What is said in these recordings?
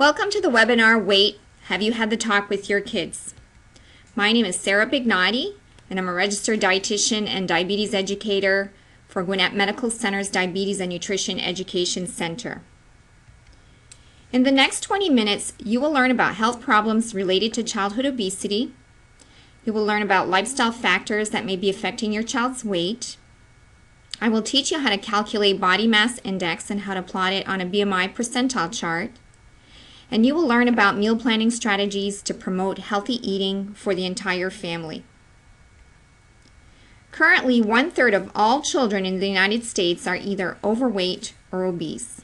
Welcome to the webinar, Weight, Have You Had the Talk with Your Kids? My name is Sarah Bignati, and I'm a registered dietitian and diabetes educator for Gwinnett Medical Center's Diabetes and Nutrition Education Center. In the next 20 minutes, you will learn about health problems related to childhood obesity. You will learn about lifestyle factors that may be affecting your child's weight. I will teach you how to calculate body mass index and how to plot it on a BMI percentile chart. And you will learn about meal planning strategies to promote healthy eating for the entire family. Currently, 1/3 of all children in the United States are either overweight or obese.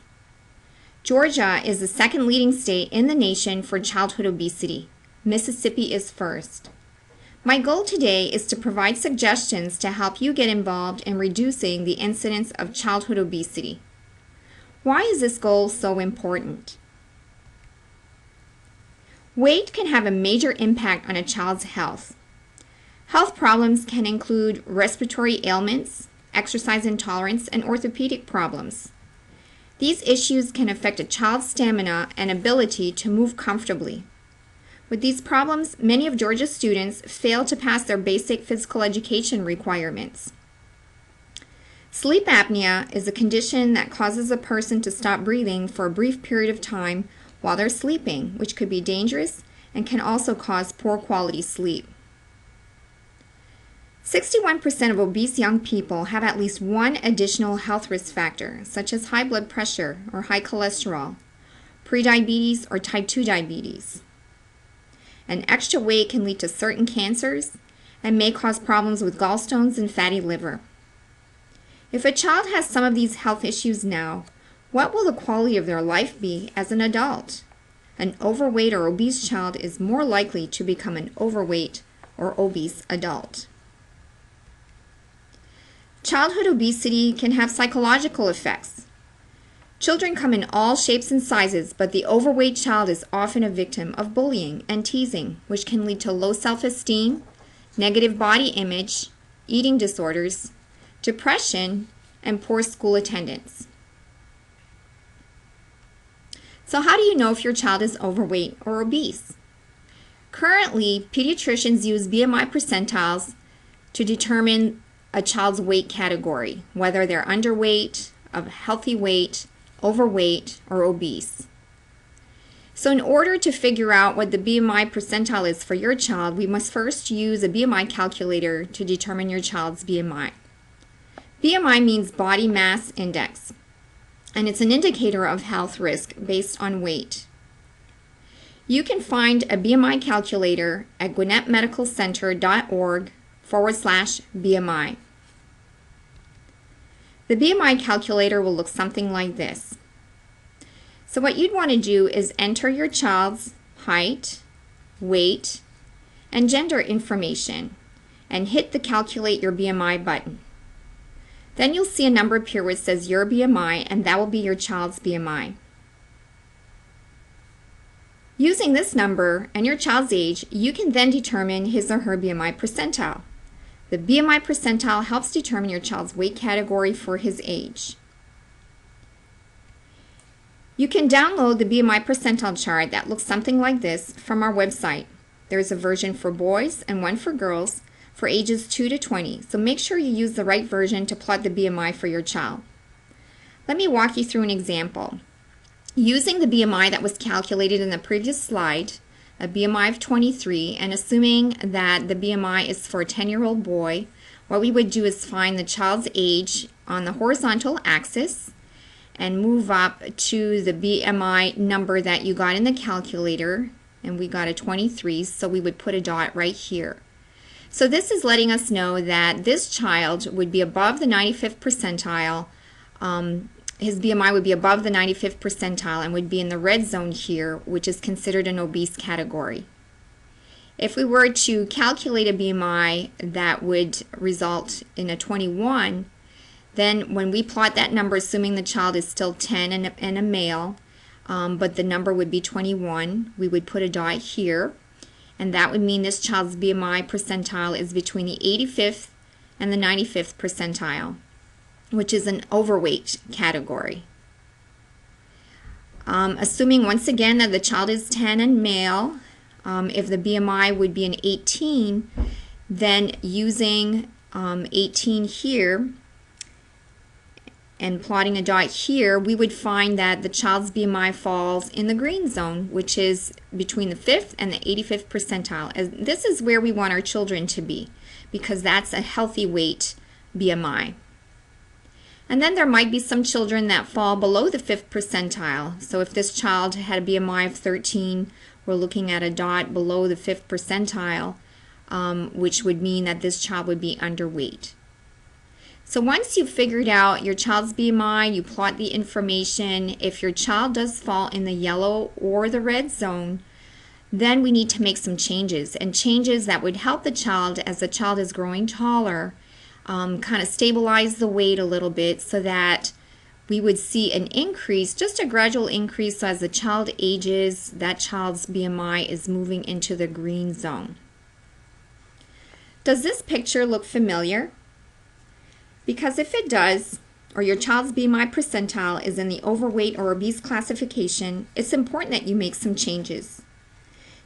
Georgia is the second leading state in the nation for childhood obesity. Mississippi is first. My goal today is to provide suggestions to help you get involved in reducing the incidence of childhood obesity. Why is this goal so important? Weight can have a major impact on a child's health. Health problems can include respiratory ailments, exercise intolerance, and orthopedic problems. These issues can affect a child's stamina and ability to move comfortably. With these problems, many of Georgia's students fail to pass their basic physical education requirements. Sleep apnea is a condition that causes a person to stop breathing for a brief period of time while they're sleeping, which could be dangerous and can also cause poor quality sleep. 61% of obese young people have at least one additional health risk factor, such as high blood pressure or high cholesterol, prediabetes or type 2 diabetes. And extra weight can lead to certain cancers and may cause problems with gallstones and fatty liver. If a child has some of these health issues now, what will the quality of their life be as an adult? An overweight or obese child is more likely to become an overweight or obese adult. Childhood obesity can have psychological effects. Children come in all shapes and sizes, but the overweight child is often a victim of bullying and teasing, which can lead to low self-esteem, negative body image, eating disorders, depression, and poor school attendance. So how do you know if your child is overweight or obese? Currently, pediatricians use BMI percentiles to determine a child's weight category, whether they're underweight, of healthy weight, overweight, or obese. So in order to figure out what the BMI percentile is for your child, we must first use a BMI calculator to determine your child's BMI. BMI means body mass index, and it's an indicator of health risk based on weight. You can find a BMI calculator at gwinnettmedicalcenter.org/BMI. The BMI calculator will look something like this. So what you'd want to do is enter your child's height, weight, and gender information and hit the Calculate Your BMI button. Then you'll see a number appear where it says your BMI, and that will be your child's BMI. Using this number and your child's age, you can then determine his or her BMI percentile. The BMI percentile helps determine your child's weight category for his age. You can download the BMI percentile chart that looks something like this from our website. There's a version for boys and one for girls for ages 2 to 20, so make sure you use the right version to plot the BMI for your child. Let me walk you through an example. Using the BMI that was calculated in the previous slide, a BMI of 23, and assuming that the BMI is for a 10-year-old boy, what we would do is find the child's age on the horizontal axis and move up to the BMI number that you got in the calculator, and we got a 23, so we would put a dot right here. So this is letting us know that this child would be above the 95th percentile. His BMI would be above the 95th percentile and would be in the red zone here, which is considered an obese category. If we were to calculate a BMI that would result in a 21, then when we plot that number, assuming the child is still 10 and a male, but the number would be 21, we would put a dot here. And that would mean this child's BMI percentile is between the 85th and the 95th percentile, which is an overweight category. Assuming once again that the child is 10 and male, if the BMI would be an 18, then using 18 here and plotting a dot here, we would find that the child's BMI falls in the green zone, which is between the 5th and the 85th percentile. As this is where we want our children to be, because that's a healthy weight BMI. And then there might be some children that fall below the 5th percentile. So if this child had a BMI of 13, we're looking at a dot below the 5th percentile, which would mean that this child would be underweight. So once you've figured out your child's BMI, you plot the information. If your child does fall in the yellow or the red zone, then we need to make some changes, and changes that would help the child as the child is growing taller, kind of stabilize the weight a little bit so that we would see an increase, just a gradual increase. So as the child ages, that child's BMI is moving into the green zone. Does this picture look familiar? Because if it does, or your child's BMI percentile is in the overweight or obese classification, it's important that you make some changes.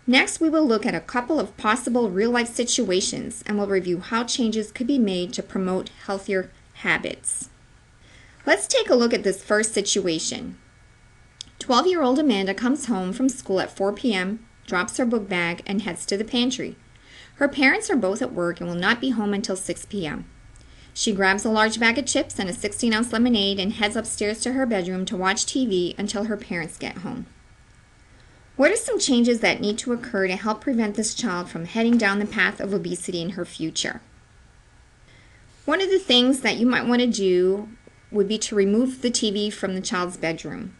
Next, we will look at a couple of possible real-life situations, and we'll review how changes could be made to promote healthier habits. Let's take a look at this first situation. 12-year-old Amanda comes home from school at 4 p.m., drops her book bag, and heads to the pantry. Her parents are both at work and will not be home until 6 p.m. She grabs a large bag of chips and a 16-ounce lemonade and heads upstairs to her bedroom to watch TV until her parents get home. What are some changes that need to occur to help prevent this child from heading down the path of obesity in her future? One of the things that you might want to do would be to remove the TV from the child's bedroom.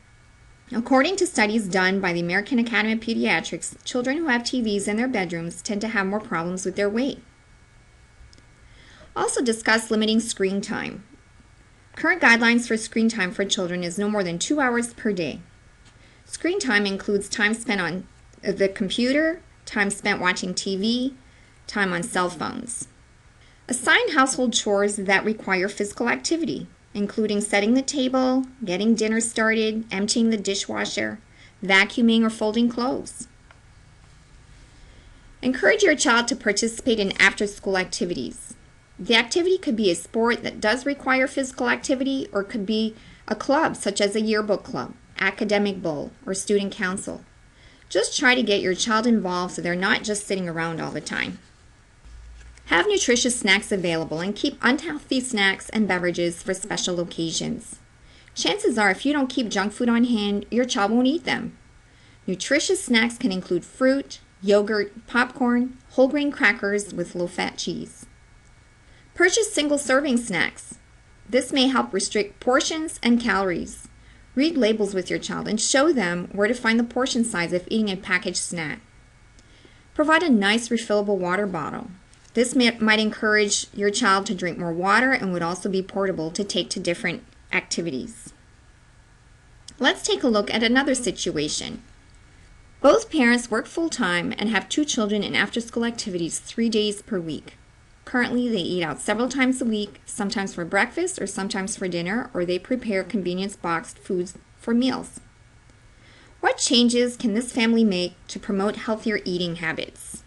According to studies done by the American Academy of Pediatrics, children who have TVs in their bedrooms tend to have more problems with their weight. Also discuss limiting screen time. Current guidelines for screen time for children is no more than 2 hours per day. Screen time includes time spent on the computer, time spent watching TV, time on cell phones. Assign household chores that require physical activity, including setting the table, getting dinner started, emptying the dishwasher, vacuuming, or folding clothes. Encourage your child to participate in after-school activities. The activity could be a sport that does require physical activity, or could be a club such as a yearbook club, academic bowl, or student council. Just try to get your child involved so they're not just sitting around all the time. Have nutritious snacks available and keep unhealthy snacks and beverages for special occasions. Chances are if you don't keep junk food on hand, your child won't eat them. Nutritious snacks can include fruit, yogurt, popcorn, whole grain crackers with low-fat cheese. Purchase single-serving snacks. This may help restrict portions and calories. Read labels with your child and show them where to find the portion size if eating a packaged snack. Provide a nice refillable water bottle. This might encourage your child to drink more water and would also be portable to take to different activities. Let's take a look at another situation. Both parents work full-time and have 2 children in after-school activities 3 days per week. Currently, they eat out several times a week, sometimes for breakfast or sometimes for dinner, or they prepare convenience boxed foods for meals. What changes can this family make to promote healthier eating habits?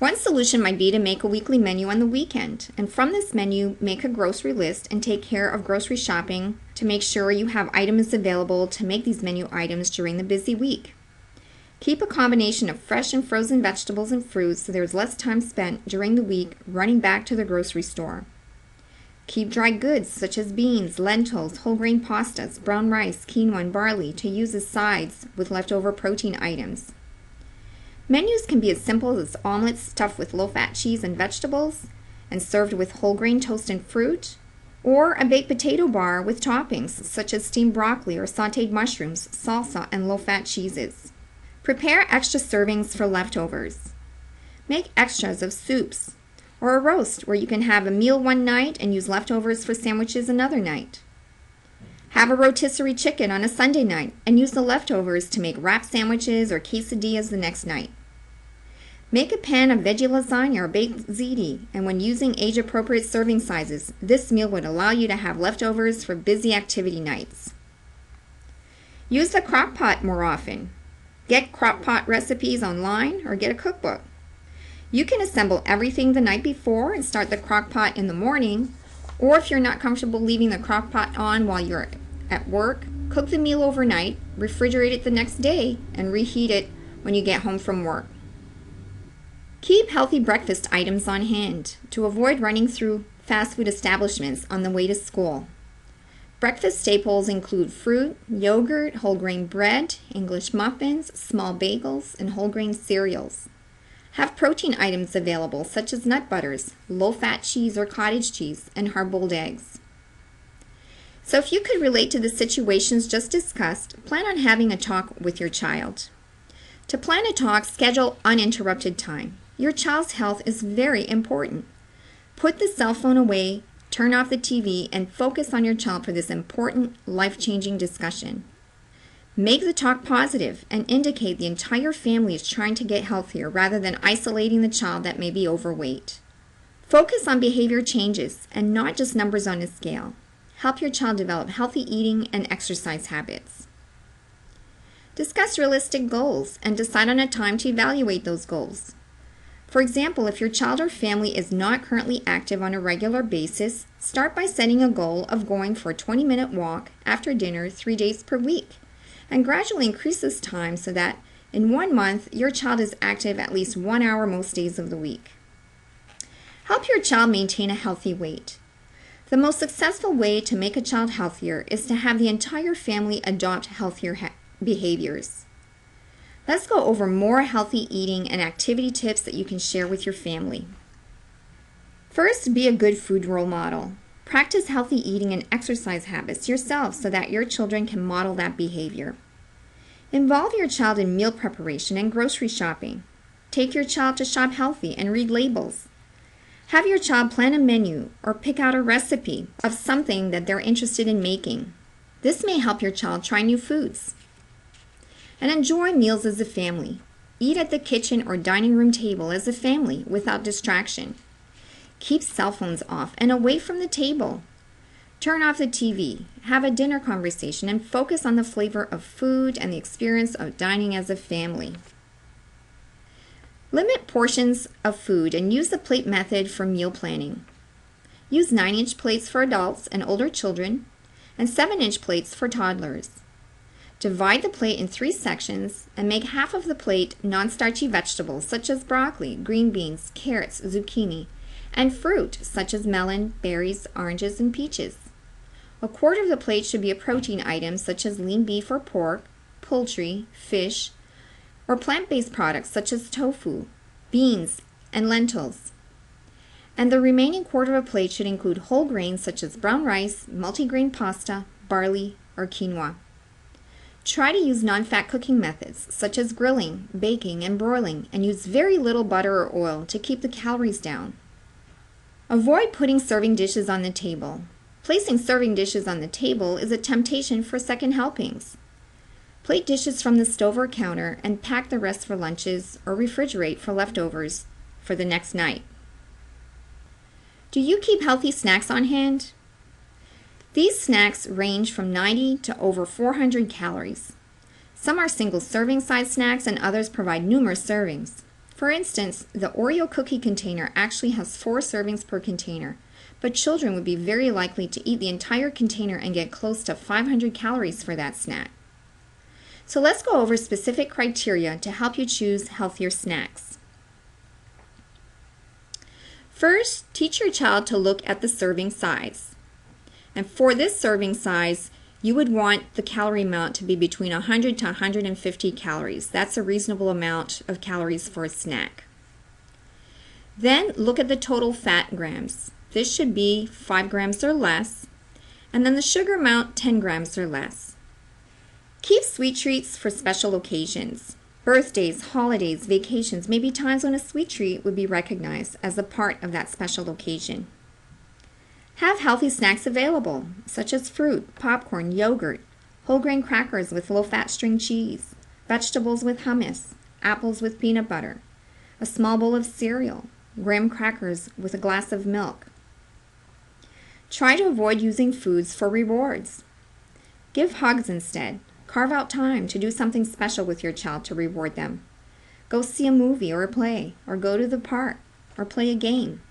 One solution might be to make a weekly menu on the weekend, and from this menu, make a grocery list and take care of grocery shopping to make sure you have items available to make these menu items during the busy week. Keep a combination of fresh and frozen vegetables and fruits so there's less time spent during the week running back to the grocery store. Keep dry goods such as beans, lentils, whole grain pastas, brown rice, quinoa, and barley to use as sides with leftover protein items. Menus can be as simple as omelets stuffed with low-fat cheese and vegetables and served with whole grain toast and fruit, or a baked potato bar with toppings such as steamed broccoli or sautéed mushrooms, salsa, and low-fat cheeses. Prepare extra servings for leftovers. Make extras of soups or a roast where you can have a meal one night and use leftovers for sandwiches another night. Have a rotisserie chicken on a Sunday night and use the leftovers to make wrap sandwiches or quesadillas the next night. Make a pan of veggie lasagna or baked ziti, and when using age-appropriate serving sizes, this meal would allow you to have leftovers for busy activity nights. Use the crock pot more often. Get crock pot recipes online or get a cookbook. You can assemble everything the night before and start the crock pot in the morning, or if you're not comfortable leaving the crock pot on while you're at work, cook the meal overnight, refrigerate it the next day, and reheat it when you get home from work. Keep healthy breakfast items on hand to avoid running through fast food establishments on the way to school. Breakfast staples include fruit, yogurt, whole grain bread, English muffins, small bagels, and whole grain cereals. Have protein items available such as nut butters, low-fat cheese or cottage cheese, and hard-boiled eggs. So if you could relate to the situations just discussed, plan on having a talk with your child. To plan a talk, schedule uninterrupted time. Your child's health is very important. Put the cell phone away, turn off the TV, and focus on your child for this important, life-changing discussion. Make the talk positive and indicate the entire family is trying to get healthier rather than isolating the child that may be overweight. Focus on behavior changes and not just numbers on a scale. Help your child develop healthy eating and exercise habits. Discuss realistic goals and decide on a time to evaluate those goals. For example, if your child or family is not currently active on a regular basis, start by setting a goal of going for a 20-minute walk after dinner 3 days per week, and gradually increase this time so that in 1 month, your child is active at least 1 hour most days of the week. Help your child maintain a healthy weight. The most successful way to make a child healthier is to have the entire family adopt healthier behaviors. Let's go over more healthy eating and activity tips that you can share with your family. First, be a good food role model. Practice healthy eating and exercise habits yourself so that your children can model that behavior. Involve your child in meal preparation and grocery shopping. Take your child to shop healthy and read labels. Have your child plan a menu or pick out a recipe of something that they're interested in making. This may help your child try new foods. And enjoy meals as a family. Eat at the kitchen or dining room table as a family without distraction. Keep cell phones off and away from the table. Turn off the TV, have a dinner conversation, and focus on the flavor of food and the experience of dining as a family. Limit portions of food and use the plate method for meal planning. Use 9-inch plates for adults and older children, and 7-inch plates for toddlers. Divide the plate in 3 sections and make half of the plate non-starchy vegetables such as broccoli, green beans, carrots, zucchini, and fruit such as melon, berries, oranges, and peaches. A quarter of the plate should be a protein item such as lean beef or pork, poultry, fish, or plant-based products such as tofu, beans, and lentils. And the remaining quarter of a plate should include whole grains such as brown rice, multigrain pasta, barley, or quinoa. Try to use non-fat cooking methods such as grilling, baking, and broiling, and use very little butter or oil to keep the calories down. Avoid putting serving dishes on the table. Placing serving dishes on the table is a temptation for second helpings. Plate dishes from the stove or counter and pack the rest for lunches or refrigerate for leftovers for the next night. Do you keep healthy snacks on hand? These snacks range from 90 to over 400 calories. Some are single serving size snacks and others provide numerous servings. For instance, the Oreo cookie container actually has 4 servings per container, but children would be very likely to eat the entire container and get close to 500 calories for that snack. So let's go over specific criteria to help you choose healthier snacks. First, teach your child to look at the serving size. And for this serving size, you would want the calorie amount to be between 100 to 150 calories. That's a reasonable amount of calories for a snack. Then look at the total fat grams. This should be 5 grams or less. And then the sugar amount, 10 grams or less. Keep sweet treats for special occasions. Birthdays, holidays, vacations may be times when a sweet treat would be recognized as a part of that special occasion. Have healthy snacks available, such as fruit, popcorn, yogurt, whole grain crackers with low-fat string cheese, vegetables with hummus, apples with peanut butter, a small bowl of cereal, graham crackers with a glass of milk. Try to avoid using foods for rewards. Give hugs instead. Carve out time to do something special with your child to reward them. Go see a movie or a play, or go to the park, or play a game.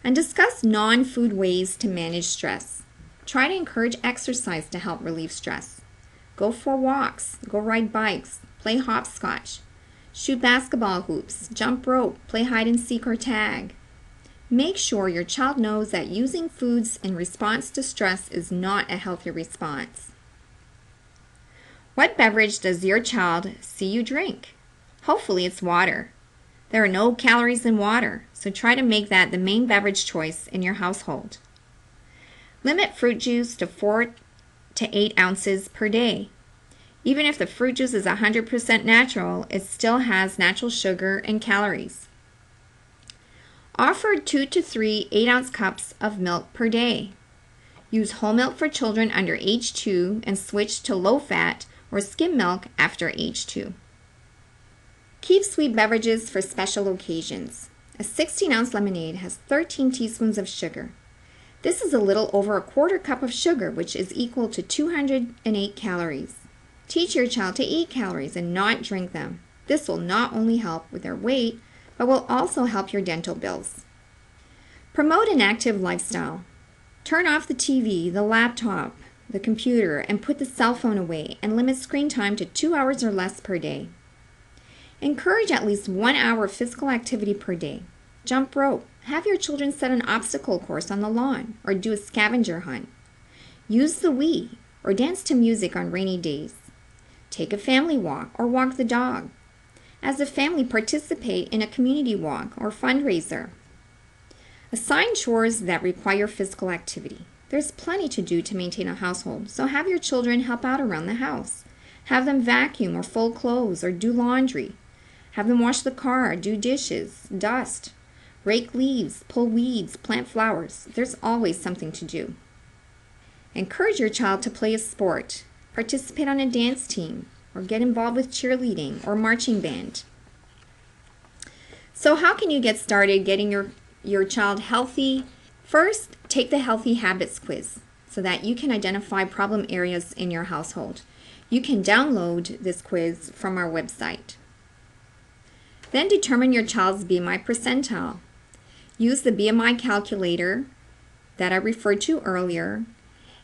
And discuss non-food ways to manage stress. Try to encourage exercise to help relieve stress. Go for walks, go ride bikes, play hopscotch, shoot basketball hoops, jump rope, play hide and seek or tag. Make sure your child knows that using foods in response to stress is not a healthy response. What beverage does your child see you drink? Hopefully it's water. There are no calories in water, so try to make that the main beverage choice in your household. Limit fruit juice to 4 to 8 ounces per day. Even if the fruit juice is 100% natural, it still has natural sugar and calories. Offer 2 to 3 8-ounce cups of milk per day. Use whole milk for children under age 2 and switch to low-fat or skim milk after age 2. Keep sweet beverages for special occasions. A 16-ounce lemonade has 13 teaspoons of sugar. This is a little over a quarter cup of sugar, which is equal to 208 calories. Teach your child to eat calories and not drink them. This will not only help with their weight, but will also help your dental bills. Promote an active lifestyle. Turn off the TV, the laptop, the computer, and put the cell phone away and limit screen time to 2 hours or less per day. Encourage at least 1 hour of physical activity per day. Jump rope. Have your children set an obstacle course on the lawn or do a scavenger hunt. Use the Wii or dance to music on rainy days. Take a family walk or walk the dog. As a family, participate in a community walk or fundraiser. Assign chores that require physical activity. There's plenty to do to maintain a household, so have your children help out around the house. Have them vacuum or fold clothes or do laundry. Have them wash the car, do dishes, dust, rake leaves, pull weeds, plant flowers. There's always something to do. Encourage your child to play a sport. Participate on a dance team, or get involved with cheerleading or marching band. So how can you get started getting your child healthy? First, take the Healthy Habits quiz so that you can identify problem areas in your household. You can download this quiz from our website. Then determine your child's BMI percentile. Use the BMI Calculator that I referred to earlier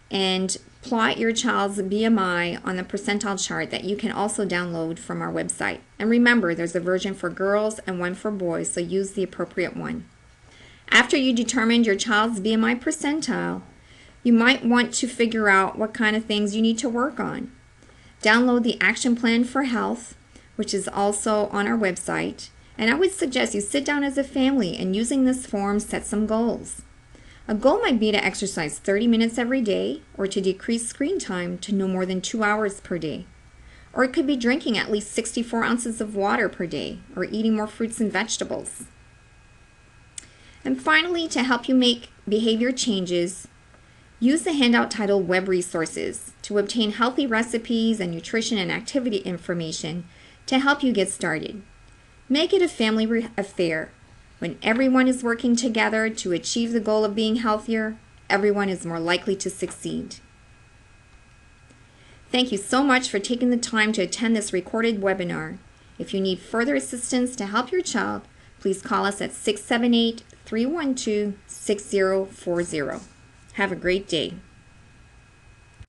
and plot your child's BMI on the percentile chart that you can also download from our website. And remember, there's a version for girls and one for boys, so use the appropriate one. After you determined your child's BMI percentile, you might want to figure out what kind of things you need to work on. Download the Action Plan for Health, which is also on our website, and I would suggest you sit down as a family and using this form set some goals. A goal might be to exercise 30 minutes every day or to decrease screen time to no more than 2 hours per day. Or it could be drinking at least 64 ounces of water per day or eating more fruits and vegetables. And finally, to help you make behavior changes, use the handout titled Web Resources to obtain healthy recipes and nutrition and activity information to help you get started. Make it a family affair. When everyone is working together to achieve the goal of being healthier, everyone is more likely to succeed. Thank you so much for taking the time to attend this recorded webinar. If you need further assistance to help your child, please call us at 678-312-6040. Have a great day.